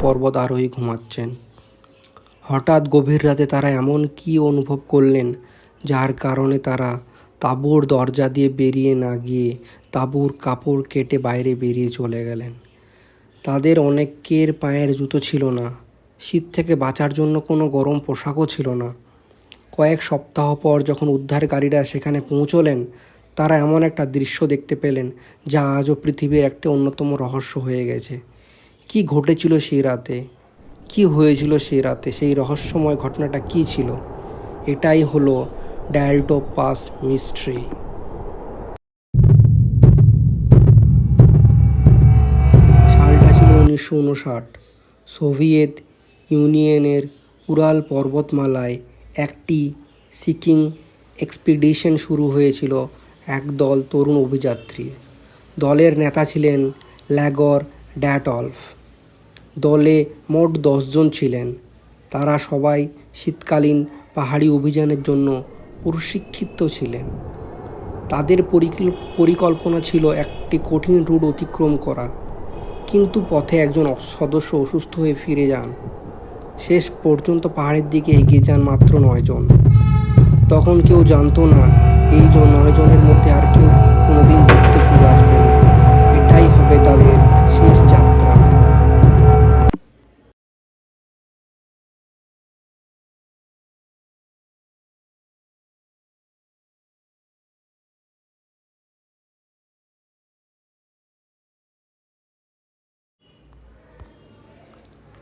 পর্বত আরোহী ঘুমাচ্ছেন। হঠাৎ গভীর রাতে তারা এমন কী অনুভব করলেন যার কারণে তারা তাঁবুর দরজা দিয়ে বেরিয়ে না গিয়ে তাঁবুর কাপড় কেটে বাইরে বেরিয়ে চলে গেলেন। তাদের অনেকের পায়ের জুতো ছিল না, শীত থেকে বাঁচার জন্য কোনো গরম পোশাকও ছিল না। কয়েক সপ্তাহ পর যখন উদ্ধারকারীরা সেখানে পৌঁছলেন, তারা এমন একটা দৃশ্য দেখতে পেলেন যা আজও পৃথিবীর একটা অন্যতম রহস্য হয়ে গেছে। কি ঘটেছিল সেই রাতে, কি হয়েছিল সেই রাতে, সেই রহস্যময় ঘটনাটা কি ছিল? এটাই হলো ডায়ালটো পাস মিস্ট্রি। সালটা ছিল 1959। সোভিয়েত ইউনিয়নের উরাল পর্বতমালায় একটি সিকিং এক্সপিডিশন শুরু হয়েছিল একদল তরুণ অভিযাত্রীর। দলের নেতা ছিলেন ল্যাগর ড্যাটলফ। দলে মোট 10 জন ছিলেন। তারা সবাই শীতকালীন পাহাড়ি অভিযানের জন্য প্রশিক্ষিত ছিলেন। তাদের পরিকল্পনা ছিল একটি কঠিন রুট অতিক্রম করা, কিন্তু পথে একজন সদস্য অসুস্থ হয়ে ফিরে যান। শেষ পর্যন্ত পাহাড়ের দিকে এগিয়ে যান মাত্র 9 জন। তখন কেউ জানতো না এই 9 জনের মধ্যে আর কেউ কোনোদিন যুদ্ধে ফিরে আসবেন না। এটাই হবে তাদের শেষ যাত্রা।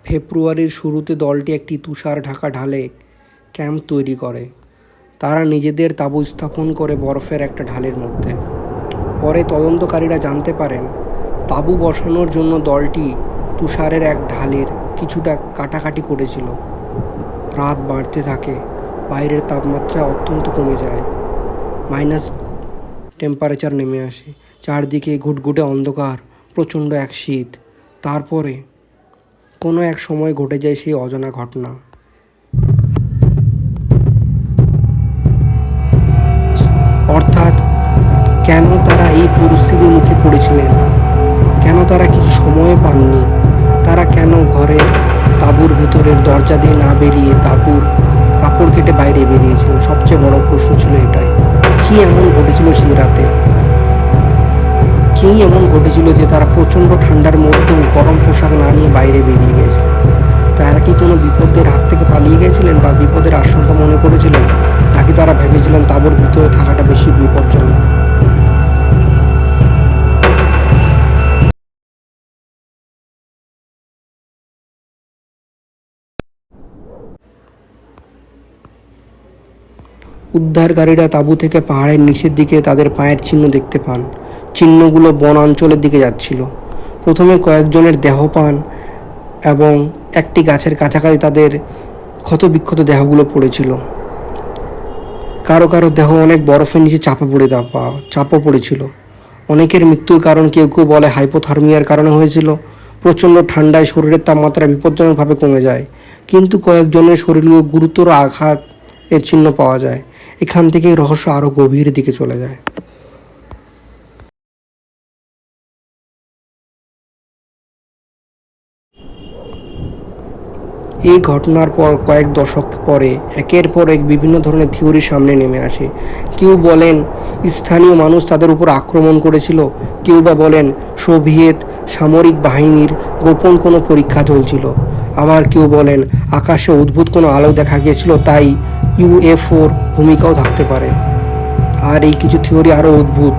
ফেব্রুয়ারির শুরুতে দলটি একটি তুষার ঢাকা ঢালে ক্যাম্প তৈরি করে। তারা নিজেদের তাঁবু স্থাপন করে বরফের একটা ঢালের মধ্যে। পরে তদন্তকারীরা জানতে পারেন তাঁবু বসানোর জন্য দলটি তুষারের এক ঢালের কিছুটা কাটাকাটি করেছিল। রাত বাড়তে থাকে, বাইরের তাপমাত্রা অত্যন্ত কমে যায়, মাইনাস টেম্পারেচার নেমে আসে। চারদিকে ঘুটঘুটে অন্ধকার, প্রচণ্ড এক শীত। তারপরে কোনো এক সময় ঘটে যায় সেই অজানা ঘটনা। অর্থাৎ কেন তারা এই পরিস্থিতির মুখে পড়েছিলেন, কেন তারা কিছু সময় পাননি, তারা কেন ঘরের তাঁবুর ভিতরের দরজা দিয়ে না বেরিয়ে তাঁবুর কাপড় কেটে বাইরে বেরিয়েছিলেন। সবচেয়ে বড় প্রশ্ন ছিল এটাই। কি এমন ঘটেছিল সেই রাতে? কি এমন ঘটেছিল যে তারা প্রচণ্ড ঠান্ডার মধ্যেও গরম পোশাক না নিয়ে বাইরে বেরিয়ে গিয়েছিলেন? তারা কি কোনো বিপদের হাত থেকে পালিয়ে গেছিলেন বা বিপদের আশঙ্কা মনে করেছিলেন, নাকি তারা ভেবেছিলেন তাঁবুর ভিতরে থাকাটা বেশি বিপজ্জনক? উদ্ধারকারীরা তাঁবু থেকে পাহাড়ের নিচের দিকে তাদের পায়ের চিহ্ন দেখতে পান। চিহ্নগুলো বন অঞ্চলের দিকে যাচ্ছিল। প্রথমে কয়েকজনের দেহ পান এবং একটি গাছের কাছাকাছি তাদের ক্ষতবিক্ষত দেহগুলো পড়েছিল। কারো কারো দেহ অনেক বরফের নিচে চাপা পড়েছিল। অনেকের মৃত্যুর কারণ কেউ কেউ বলে হাইপোথার্মিয়ার কারণে হয়েছিল। প্রচণ্ড ঠান্ডায় শরীরের তাপমাত্রা বিপজ্জনকভাবে কমে যায়, কিন্তু কয়েকজনের শরীরে গুরুতর আঘাত এর চিহ্ন পাওয়া যায়। এখান থেকেই রহস্য আরও গভীর দিকে চলে যায়। এই ঘটনার পর কয়েক দশক পরে একের পর এক বিভিন্ন ধরনের থিওরি সামনে নেমে আসে। কেউ বলেন স্থানীয় মানুষ তাদের উপর আক্রমণ করেছিল, কেউ বা বলেন সোভিয়েত সামরিক বাহিনীর গোপন কোনো পরীক্ষা চলছিল, আবার কেউ বলেন আকাশে অদ্ভুত কোনো আলো দেখা গিয়েছিল, তাই ইউএফওর ভূমিকাও থাকতে পারে। আর এই কিছু থিওরি আরও অদ্ভুত।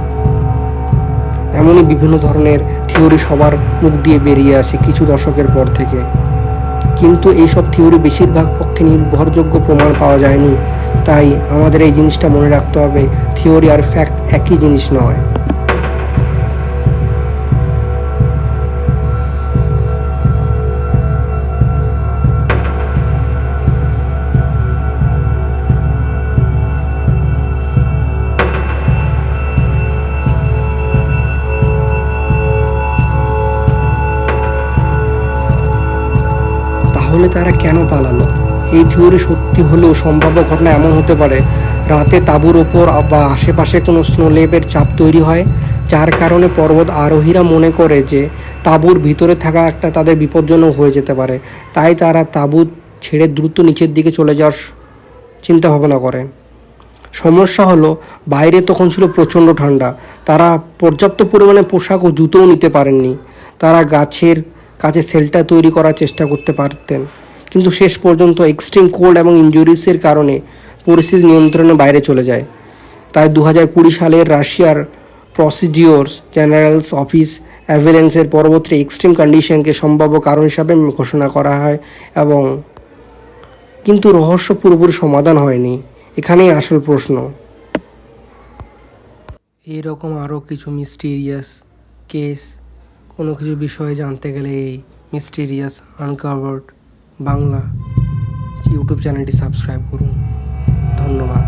এমনই বিভিন্ন ধরনের থিওরি সবার মুখ দিয়ে বেরিয়ে আসে কিছু দশকের পর থেকে। কিন্তু এইসব থিওরি বেশিরভাগ পক্ষে নির্ভরযোগ্য প্রমাণ পাওয়া যায়নি। তাই আমাদের এই জিনিসটা মনে রাখতে হবে, থিওরি আর ফ্যাক্ট একই জিনিস নয়। তাহলে তারা কেন পালালো? এই থিওরি সত্যি হলেও সম্ভাব্য ঘটনা এমন হতে পারে, রাতে তাঁবুর ওপর বা আশেপাশে কোনো স্নো লেপের চাপ তৈরি হয়, যার কারণে পর্বত আরোহীরা মনে করে যে তাঁবুর ভিতরে থাকা একটা তাদের বিপজ্জনক হয়ে যেতে পারে, তাই তারা তাঁবু ছেড়ে দ্রুত নিচের দিকে চলে যাওয়ার চিন্তা ভাবনা করে। সমস্যা হলো বাইরে তখন ছিল প্রচণ্ড ঠান্ডা, তারা পর্যাপ্ত পরিমাণে পোশাক ও জুতোও নিতে পারেননি। তারা গাছের কাছে শেল্টার তৈরি করার চেষ্টা করতে পারতেন, কিন্তু শেষ পর্যন্ত এক্সট্রিম কোল্ড এবং ইনজুরিসের কারণে পরিস্থিতি নিয়ন্ত্রণের বাইরে চলে যায়। তাই 2020 সালের রাশিয়ার প্রসিডিওরস জেনারেলস অফিস অ্যাভেলেন্সের পরবর্তী এক্সট্রিম কন্ডিশনকে সম্ভাব্য কারণ হিসাবে ঘোষণা করা হয়, এবং কিন্তু রহস্য পুরোপুরি সমাধান হয়নি। এখানেই আসল প্রশ্ন। এইরকম আরও কিছু মিস্টিরিয়াস কেস, কোনো কিছু বিষয়ে জানতে গেলে এই মিস্টিরিয়াস আনকভার্ড বাংলা ইউটিউব চ্যানেলটি সাবস্ক্রাইব করুন। ধন্যবাদ।